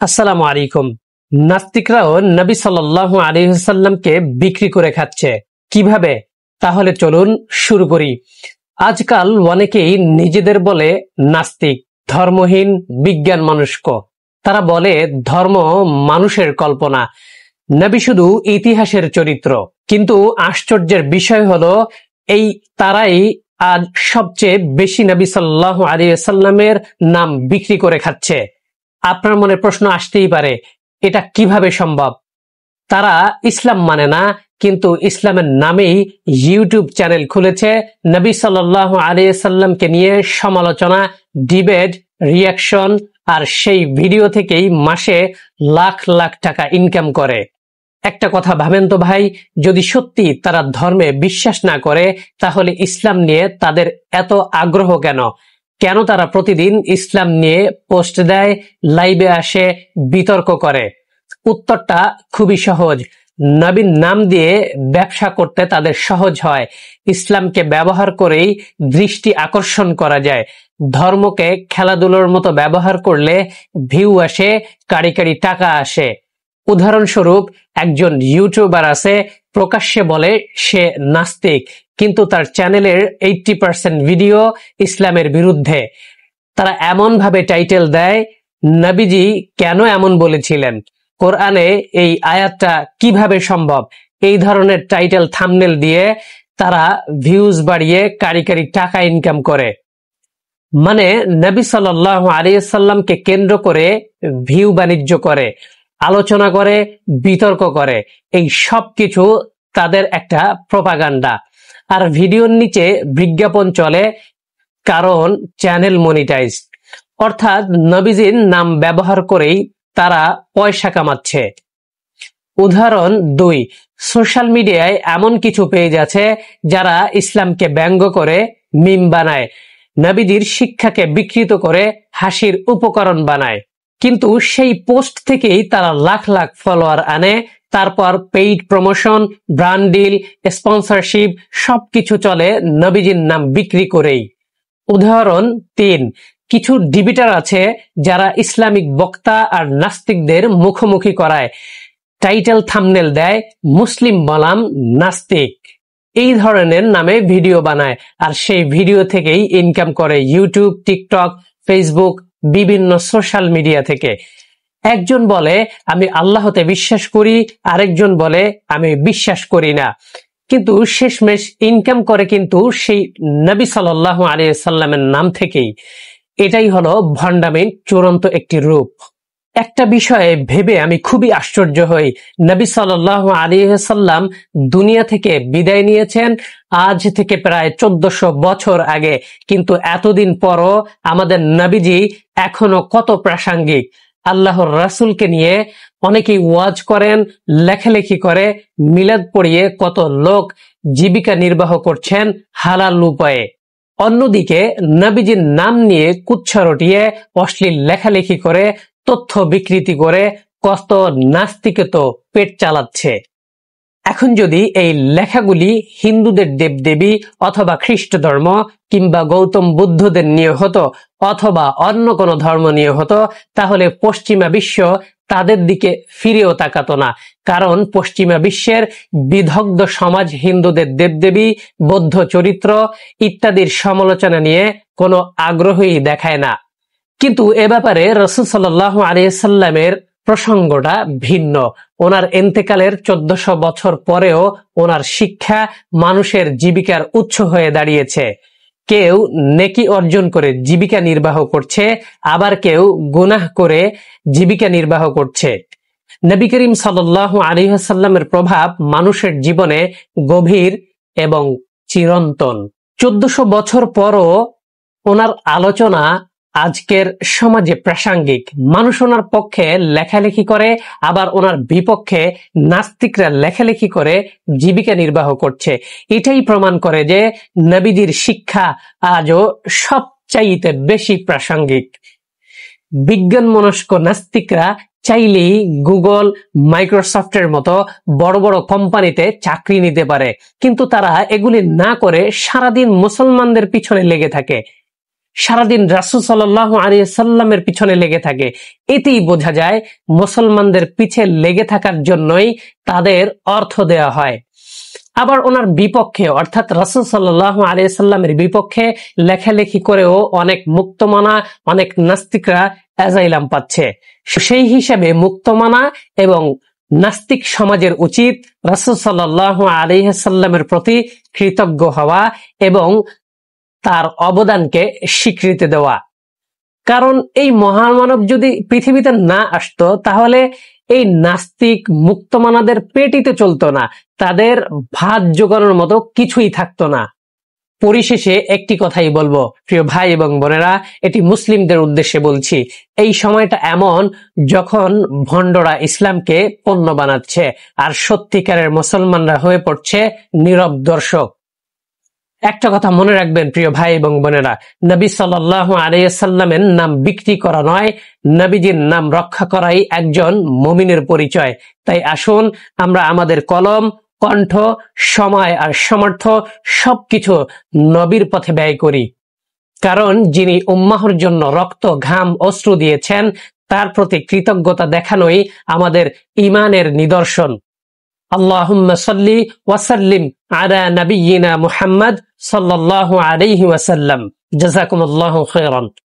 আসসালামু আলাইকুম। নাস্তিকরাও নবী সাল্লাল্লাহু আলাইহি ওয়াসাল্লামকে বিক্রি করে খাচ্ছে কিভাবে? তাহলে চলুন শুরু করি। আজকাল অনেকেই নিজেদের বলে নাস্তিক, ধর্মহীন, বিজ্ঞান মনস্ক। তারা বলে ধর্ম মানুষের কল্পনা, নবী শুধু ইতিহাসের চরিত্র। কিন্তু আশ্চর্যের বিষয় হলো এই তারাই আজ সবচেয়ে বেশি নবী সাল্লাল্লাহু আলাইহি ওয়াসাল্লামের নাম বিক্রি করে খাচ্ছে। আপনার মনে প্রশ্ন আসতেই পারে, এটা কিভাবে সম্ভব? তারা ইসলাম মানে না, কিন্তু ইসলামের নামেই ইউটিউব চ্যানেল খুলেছে, নবী সাল্লাল্লাহু আলাইহি সাল্লামকে নিয়ে সমালোচনা, ডিবেট, রিয়াকশন, আর সেই ভিডিও থেকেই মাসে লাখ লাখ টাকা ইনকাম করে। একটা কথা ভাবেন তো ভাই, যদি সত্যি তারা ধর্মে বিশ্বাস না করে, তাহলে ইসলাম নিয়ে তাদের এত আগ্রহ কেন? কেন তারা প্রতিদিন ইসলাম নিয়ে পোস্ট দেয়, লাইভে আসে, বিতর্ক করে? উত্তরটা খুবই সহজ। নবীর নাম দিয়ে ব্যবসা করতে তাদের সহজ হয়। ইসলামকে ব্যবহার করেই দৃষ্টি আকর্ষণ করা যায়। ধর্মকে খেলাধুলোর মতো ব্যবহার করলে ভিউ আসে, কাড়ি কাড়ি টাকা আসে। উদাহরণস্বরূপ, একজন ইউটিউবার আছে, প্রকাশ্যে বলে সে নাস্তিক, কিন্তু তার চ্যানেলের 80% ভিডিও ইসলামের বিরুদ্ধে। তারা এমন ভাবে টাইটেল দেয়, নবীজি কেন এমন বলেছিলেন, কোরআনে এই আয়াতটা কিভাবে সম্ভব। এই ধরনের টাইটেল থাম্বনেল দিয়ে তারা ভিউজ বাড়িয়ে কারি কারি টাকা ইনকাম করে। মানে নবী সাল্লাল্লাহু আলাইহি সাল্লামকে কেন্দ্র করে ভিউ বাণিজ্য করে, আলোচনা করে, বিতর্ক করে। এই সব কিছু তাদের একটা প্রপাগান্ডা। আর ভিডিওর নিচে বিজ্ঞাপন চলে, কারণ চ্যানেল মনিটাইজ। অর্থাৎ নবীজির নাম ব্যবহার করেই তারা পয়সা কামাচ্ছে। উদাহরণ 2, সোশ্যাল মিডিয়ায় এমন কিছু পেজ আছে যারা ইসলামকে ব্যঙ্গ করে মিম বানায়, নবীজির শিক্ষাকে বিকৃত করে হাসির উপকরণ বানায়। কিন্তু সেই পোস্ট থেকেই তারা লাখ লাখ ফলোয়ার আনে। তারপর paid promotion, brand deal, sponsorship সবকিছু চলে নবীজির নাম বিক্রি করেই। উদাহরণ 3, কিছু ডিবেটার আছে যারা ইসলামিক বক্তা আর নাস্তিকদের মুখোমুখি করায়, টাইটেল থাম্বনেল দেয় মুসলিম বনাম নাস্তিক, এই ধরনের নামে ভিডিও বানায়। আর সেই ভিডিও থেকেই ইনকাম করে ইউটিউব, টিকটক, ফেসবুক, বিভিন্ন সোশ্যাল মিডিয়া থেকে। একজন বলে আমি আল্লাহতে বিশ্বাস করি, আরেকজন বলে আমি বিশ্বাস করি না, কিন্তু শেষমেশ ইনকাম করে কিন্তু সেই নবী সাল্লাল্লাহু আলাইহি সাল্লামের নাম থেকেই। এটাই হলো ভণ্ডামির চূড়ান্ত একটি রূপ। একটা বিষয়ে ভেবে আমি খুবই আশ্চর্য হই, নবী সাল্লাল্লাহু আলাইহি সাল্লাম দুনিয়া থেকে বিদায় নিয়েছেন আজ থেকে প্রায় 1400 বছর আগে, কিন্তু এতদিন পরও আমাদের নবীজি এখনো কত প্রাসঙ্গিক। আল্লাহর রাসূলকে নিয়ে অনেকেই ওয়াজ করেন, লেখালেখি করে, মিলাদ পড়িয়ে কত লোক জীবিকা নির্বাহ করছেন হালাল উপায়ে। অন্যদিকে নবীজির নাম নিয়ে কুচ্ছা রটিয়ে অশ্লীল লেখালেখি করে, তথ্য বিকৃতি করে কত নাস্তিকে তো পেট চালাচ্ছে। এখন যদি এই লেখাগুলি হিন্দুদের দেবদেবী অথবা খ্রিস্ট ধর্ম কিংবা গৌতম বুদ্ধদের নিয়ে হতো, অথবা অন্য কোনো ধর্ম নিয়ে হতো, তাহলে পশ্চিমা বিশ্ব তাদের দিকে ফিরেও তাকাতো না। কারণ পশ্চিমা বিশ্বের বিদগ্ধ সমাজ হিন্দুদের দেবদেবী, বৌদ্ধ চরিত্র ইত্যাদির সমালোচনা নিয়ে কোনো আগ্রহই দেখায় না। কিন্তু এ ব্যাপারে রাসূল সাল্লাল্লাহু আলাইহি সাল্লামের প্রসঙ্গটা ভিন্ন। ওনার ইন্তেকালের 1400 বছর পরেও ওনার শিক্ষা মানুষের জীবিকার উৎস হয়ে দাঁড়িয়েছে। কেউ নেকি অর্জন করে জীবিকা নির্বাহ করছে, আবার কেউ গুনাহ করে জীবিকা নির্বাহ করছে। নবী করিম সাল্লাল্লাহু আলাইহি সাল্লামের প্রভাব মানুষের জীবনে গভীর এবং চিরন্তন। 1400 বছর পরও ওনার আলোচনা আজকের সমাজে প্রাসঙ্গিক। মানুষ ওনার পক্ষে লেখালেখি করে, আবার ওনার বিপক্ষে নাস্তিকরা লেখালেখি করে জীবিকা নির্বাহ করছে। এটাই প্রমাণ করে যে নবীজির শিক্ষা আজও সবচাইতে বেশি প্রাসঙ্গিক। বিজ্ঞান মনস্ক নাস্তিকরা চাইলেই গুগল, মাইক্রোসফটের মতো বড় বড় কোম্পানিতে চাকরি নিতে পারে, কিন্তু তারা এগুলি না করে সারাদিন মুসলমানদের পিছনে লেগে থাকে। সারাদিন রাসূল সাল্লাল্লাহু আলাইহি সাল্লামের পিছনে লেগে থাকে। এতেই বোঝা যায় মুসলমানদের পিছে লেগে থাকার জন্যই তাদের অর্থ দেওয়া হয়। আবার ওনার বিপক্ষে অর্থাৎ রাসূল সাল্লাল্লাহু আলাইহি সাল্লামের বিপক্ষে লেখালেখি করেও অনেক মুক্তমনা, অনেক নাস্তিকরা অ্যাজাইলাম পাচ্ছে। সেই হিসাবে মুক্তমনা এবং নাস্তিক সমাজের উচিত রাসূল সাল্লাল্লাহু আলাইহি সাল্লামের প্রতি কৃতজ্ঞ হওয়া এবং তার অবদানকে স্বীকৃতি দেওয়া। কারণ এই মহামানব যদি পৃথিবীতে না আসতো তাহলে এই নাস্তিক মুক্তমানাদের পেটিতে চলতো না, তাদের ভাত জোগানোর মতো কিছুই থাকতো না। পরিশেষে একটি কথাই বলবো প্রিয় ভাই এবং বোনেরা, এটি মুসলিমদের উদ্দেশ্যে বলছি, এই সময়টা এমন যখন ভণ্ডরা ইসলামকে পণ্য বানাচ্ছে আর সত্যিকারের মুসলমানরা হয়ে পড়ছে নীরব দর্শক। একটা কথা মনে রাখবেন প্রিয় ভাই এবং বোনেরা, নবী সাল্লাল্লাহু আলাইহি সাল্লামের নাম বিক্রি করা নয়, নবীজির নাম রক্ষা করাই একজন মুমিনের পরিচয়। তাই আসুন আমরা আমাদের কলম, কণ্ঠ, সময় আর সামর্থ্য সবকিছু নবীর পথে ব্যয় করি। কারণ যিনি উম্মাহর জন্য রক্ত, ঘাম, অশ্রু দিয়েছেন তার প্রতি কৃতজ্ঞতা দেখানোই আমাদের ঈমানের নিদর্শন। আল্লাহুম্মা সাল্লি ওয়া সাল্লিম আলা নাবিয়্যিনা মুহাম্মদ সাল্লাল্লাহু আলাইহি ওয়াসাল্লাম। জাযাকুমুল্লাহু খায়রান।